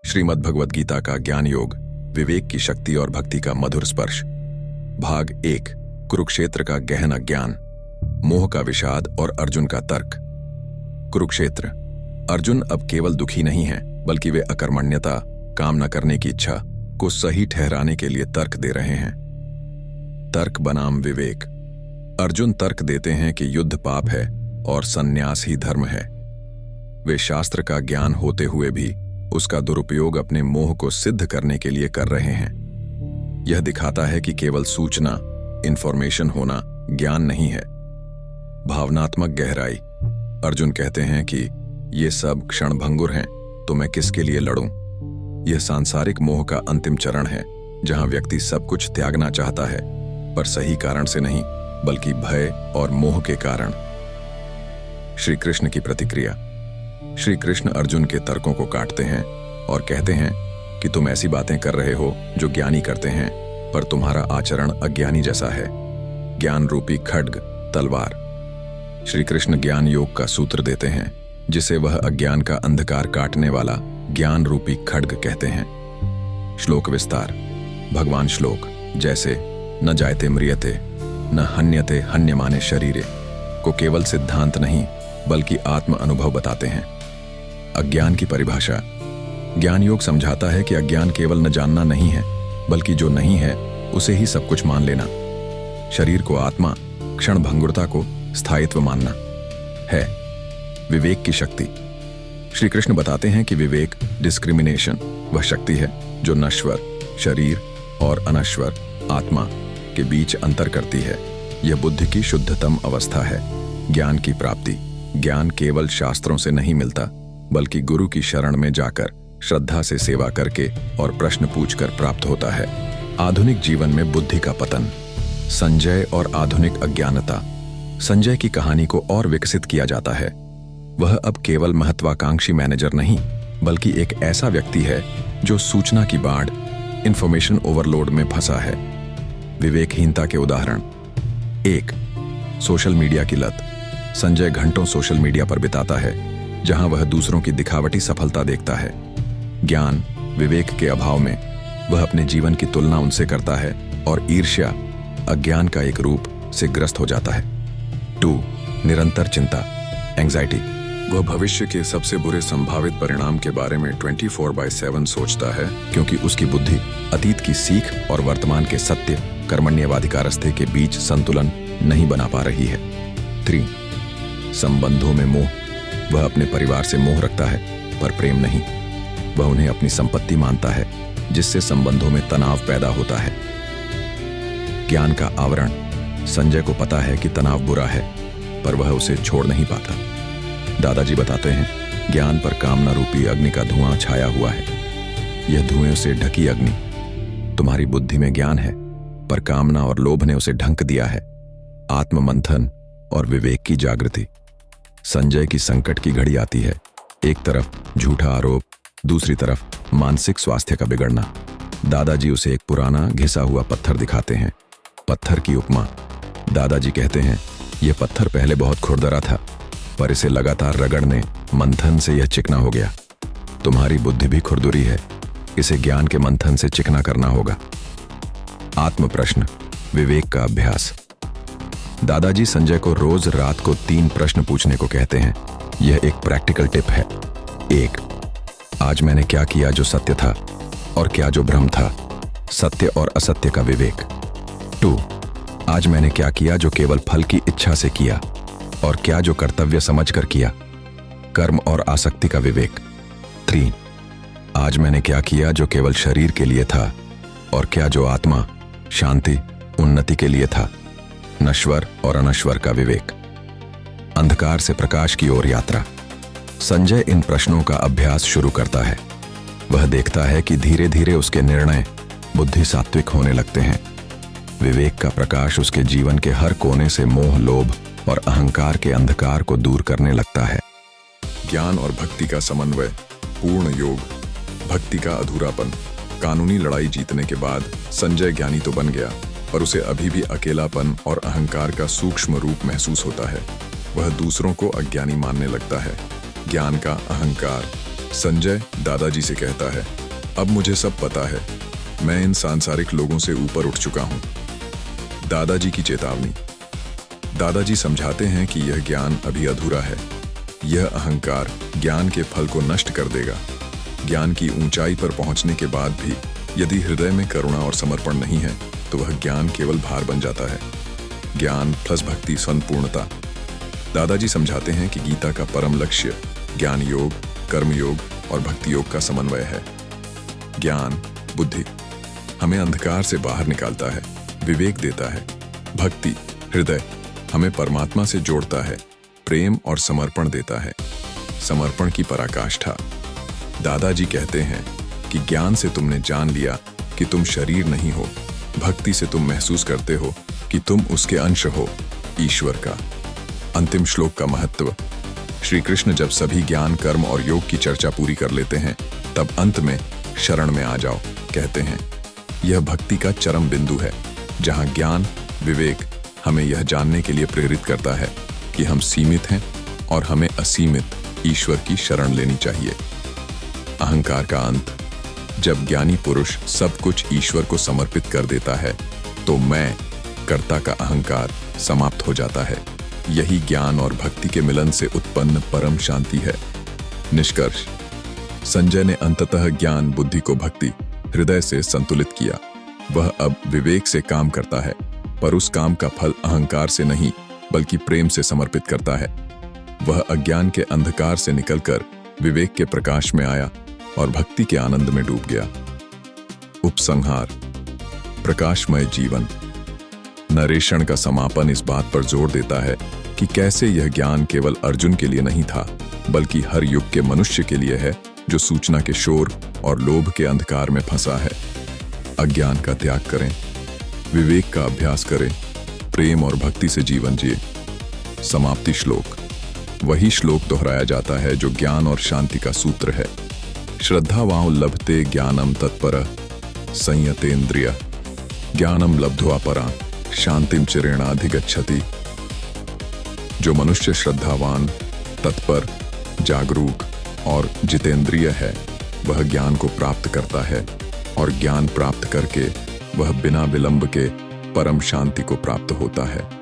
श्रीमद् भगवद गीता का ज्ञान योग, विवेक की शक्ति और भक्ति का मधुर स्पर्श। भाग 1, कुरुक्षेत्र का गहन अज्ञान, मोह का विषाद और अर्जुन का तर्क। कुरुक्षेत्र। अर्जुन अब केवल दुखी नहीं है, बल्कि वे अकर्मण्यता, काम न करने की इच्छा को सही ठहराने के लिए तर्क दे रहे हैं। तर्क बनाम विवेक। अर्जुन तर्क देते हैं कि युद्ध पाप है और संन्यास ही धर्म है। वे शास्त्र का ज्ञान होते हुए भी उसका दुरुपयोग अपने मोह को सिद्ध करने के लिए कर रहे हैं। यह दिखाता है कि केवल सूचना, इंफॉर्मेशन होना ज्ञान नहीं है। भावनात्मक गहराई। अर्जुन कहते हैं कि ये सब क्षणभंगुर हैं, तो मैं किसके लिए लड़ूं? यह सांसारिक मोह का अंतिम चरण है, जहां व्यक्ति सब कुछ त्यागना चाहता है, पर सही कारण से नहीं, बल्कि भय और मोह के कारण। श्री कृष्ण की प्रतिक्रिया। श्री कृष्ण अर्जुन के तर्कों को काटते हैं और कहते हैं कि तुम ऐसी बातें कर रहे हो जो ज्ञानी करते हैं, पर तुम्हारा आचरण अज्ञानी जैसा है। ज्ञान रूपी खड्ग, तलवार। श्री कृष्ण ज्ञान योग का सूत्र देते हैं, जिसे वह अज्ञान का अंधकार काटने वाला ज्ञान रूपी खड्ग कहते हैं। श्लोक विस्तार। भगवान श्लोक जैसे न जायते म्रियते न हन्यते हन्यमाने शरीरे को केवल सिद्धांत नहीं, बल्कि आत्म अनुभव बताते हैं। अज्ञान की परिभाषा। ज्ञान योग समझाता है कि अज्ञान केवल न जानना नहीं है, बल्कि जो नहीं है उसे ही सब कुछ मान लेना। शरीर को आत्मा, क्षणभंगुरता को स्थायित्व मानना है। विवेक की शक्ति। श्री कृष्ण बताते हैं कि विवेक, डिस्क्रिमिनेशन, वह शक्ति है जो नश्वर शरीर और अनश्वर आत्मा के बीच अंतर करती है। यह बुद्धि की शुद्धतम अवस्था है। ज्ञान की प्राप्ति। ज्ञान केवल शास्त्रों से नहीं मिलता, बल्कि गुरु की शरण में जाकर, श्रद्धा से सेवा करके और प्रश्न पूछकर प्राप्त होता है। आधुनिक जीवन में बुद्धि का पतन। संजय और आधुनिक अज्ञानता। संजय की कहानी को और विकसित किया जाता है। वह अब केवल महत्वाकांक्षी मैनेजर नहीं, बल्कि एक ऐसा व्यक्ति है जो सूचना की बाढ़, इंफॉर्मेशन ओवरलोड में फंसा है। विवेकहीनता के उदाहरण। 1. सोशल मीडिया की लत। संजय घंटों सोशल मीडिया पर बिताता है, जहां वह दूसरों की दिखावटी सफलता देखता है। ज्ञान, विवेक के अभाव में वह अपने जीवन की तुलना उनसे करता है और ईर्ष्या, अज्ञान का एक रूप से ग्रस्त हो जाता है। 2. निरंतर चिंता, एंजाइटी। वह भविष्य के सबसे बुरे संभावित परिणाम के बारे में 24/7 सोचता है, क्योंकि उसकी बुद्धि अतीत की सीख और वर्तमान के सत्य, कर्मण्यवाधिकारस्थे के बीच संतुलन नहीं बना पा रही है। 3. संबंधों में मोह। वह अपने परिवार से मोह रखता है, पर प्रेम नहीं। वह उन्हें अपनी संपत्ति मानता है, जिससे संबंधों में तनाव पैदा होता है। ज्ञान का आवरण। संजय को पता है कि तनाव बुरा है, पर वह उसे छोड़ नहीं पाता। दादाजी बताते हैं, ज्ञान पर कामना रूपी अग्नि का धुआं छाया हुआ है। यह धुएं से ढकी अग्नि। तुम्हारी बुद्धि में ज्ञान है, पर कामना और लोभ ने उसे ढंक दिया है। आत्ममंथन और विवेक की जागृति। संजय की संकट की घड़ी आती है। एक तरफ झूठा आरोप, दूसरी तरफ मानसिक स्वास्थ्य का बिगड़ना। दादाजी उसे एक पुराना घिसा हुआ पत्थर दिखाते हैं। पत्थर की उपमा। दादाजी कहते हैं, यह पत्थर पहले बहुत खुरदरा था, पर इसे लगातार रगड़ने, मंथन से यह चिकना हो गया। तुम्हारी बुद्धि भी खुरदुरी है, इसे ज्ञान के मंथन से चिकना करना होगा। आत्म प्रश्न, विवेक का अभ्यास। दादाजी संजय को रोज रात को 3 प्रश्न पूछने को कहते हैं। यह एक प्रैक्टिकल टिप है। 1. आज मैंने क्या किया जो सत्य था और क्या जो भ्रम था? सत्य और असत्य का विवेक। 2. आज मैंने क्या किया जो केवल फल की इच्छा से किया और क्या जो कर्तव्य समझकर किया? कर्म और आसक्ति का विवेक। 3. आज मैंने क्या किया जो केवल शरीर के लिए था और क्या जो आत्मा, शांति, उन्नति के लिए था? नश्वर और अनश्वर का विवेक। अंधकार से प्रकाश की ओर यात्रा। संजय इन प्रश्नों का अभ्यास शुरू करता है। वह देखता है कि धीरे धीरे उसके निर्णय बुद्धि सात्विक होने लगते हैं। विवेक का प्रकाश उसके जीवन के हर कोने से मोह, लोभ और अहंकार के अंधकार को दूर करने लगता है। ज्ञान और भक्ति का समन्वय, पूर्ण योग। भक्ति का अधूरापन। कानूनी लड़ाई जीतने के बाद संजय ज्ञानी तो बन गया, पर उसे अभी भी अकेलापन और अहंकार का सूक्ष्म रूप महसूस होता है। वह दूसरों को अज्ञानी मानने लगता है। ज्ञान का अहंकार। संजय दादाजी से कहता है, अब मुझे सब पता है, मैं इन सांसारिक लोगों से ऊपर उठ चुका हूं। दादाजी की चेतावनी। दादाजी समझाते हैं कि यह ज्ञान अभी अधूरा है। यह अहंकार ज्ञान के फल को नष्ट कर देगा। ज्ञान की ऊंचाई पर पहुंचने के बाद भी यदि हृदय में करुणा और समर्पण नहीं है तो वह ज्ञान केवल भार बन जाता है। ज्ञान प्लस भक्ति संपूर्णता। दादाजी समझाते हैं कि गीता का परम लक्ष्य ज्ञान योग, कर्म योग और भक्ति योग का समन्वय है। ज्ञान बुद्धि हमें अंधकार से बाहर निकालता है, विवेक देता है। भक्ति हृदय हमें परमात्मा से जोड़ता है, प्रेम और समर्पण देता है। समर्पण की पराकाष्ठा। दादाजी कहते हैं कि ज्ञान से तुमने जान लिया कि तुम शरीर नहीं हो। भक्ति से तुम महसूस करते हो कि तुम उसके अंश हो, ईश्वर का। अंतिम श्लोक का महत्व। श्री कृष्ण जब सभी ज्ञान, कर्म और योग की चर्चा पूरी कर लेते हैं तब अंत में शरण में आ जाओ कहते हैं। यह भक्ति का चरम बिंदु है, जहां ज्ञान, विवेक हमें यह जानने के लिए प्रेरित करता है कि हम सीमित हैं और हमें असीमित ईश्वर की शरण लेनी चाहिए। अहंकार का अंत। जब ज्ञानी पुरुष सब कुछ ईश्वर को समर्पित कर देता है तो मैं, कर्ता का अहंकार समाप्त हो जाता है। यही ज्ञान और भक्ति के मिलन से उत्पन्न परम शांति है। निष्कर्ष। संजय ने अंततः ज्ञान, बुद्धि को भक्ति, हृदय से संतुलित किया। वह अब विवेक से काम करता है, पर उस काम का फल अहंकार से नहीं बल्कि प्रेम से समर्पित करता है। वह अज्ञान के अंधकार से निकलकर विवेक के प्रकाश में आया और भक्ति के आनंद में डूब गया। उपसंहार। प्रकाशमय जीवन। नरेशन का समापन इस बात पर जोर देता है कि कैसे यह ज्ञान केवल अर्जुन के लिए नहीं था बल्कि हर युग के मनुष्य के लिए है जो सूचना के शोर और लोभ के अंधकार में फंसा है। अज्ञान का त्याग करें, विवेक का अभ्यास करें, प्रेम और भक्ति से जीवन जिए। समाप्ति श्लोक। वही श्लोक दोहराया जाता है जो ज्ञान और शांति का सूत्र है। श्रद्धावां लभते ज्ञानम तत्पर संयतेन्द्रिय ज्ञानम लब्ध्वा परां शांतिम चिरेणाधिगच्छति। जो मनुष्य श्रद्धावान, तत्पर, जागरूक और जितेंद्रिय है वह ज्ञान को प्राप्त करता है और ज्ञान प्राप्त करके वह बिना विलंब के परम शांति को प्राप्त होता है।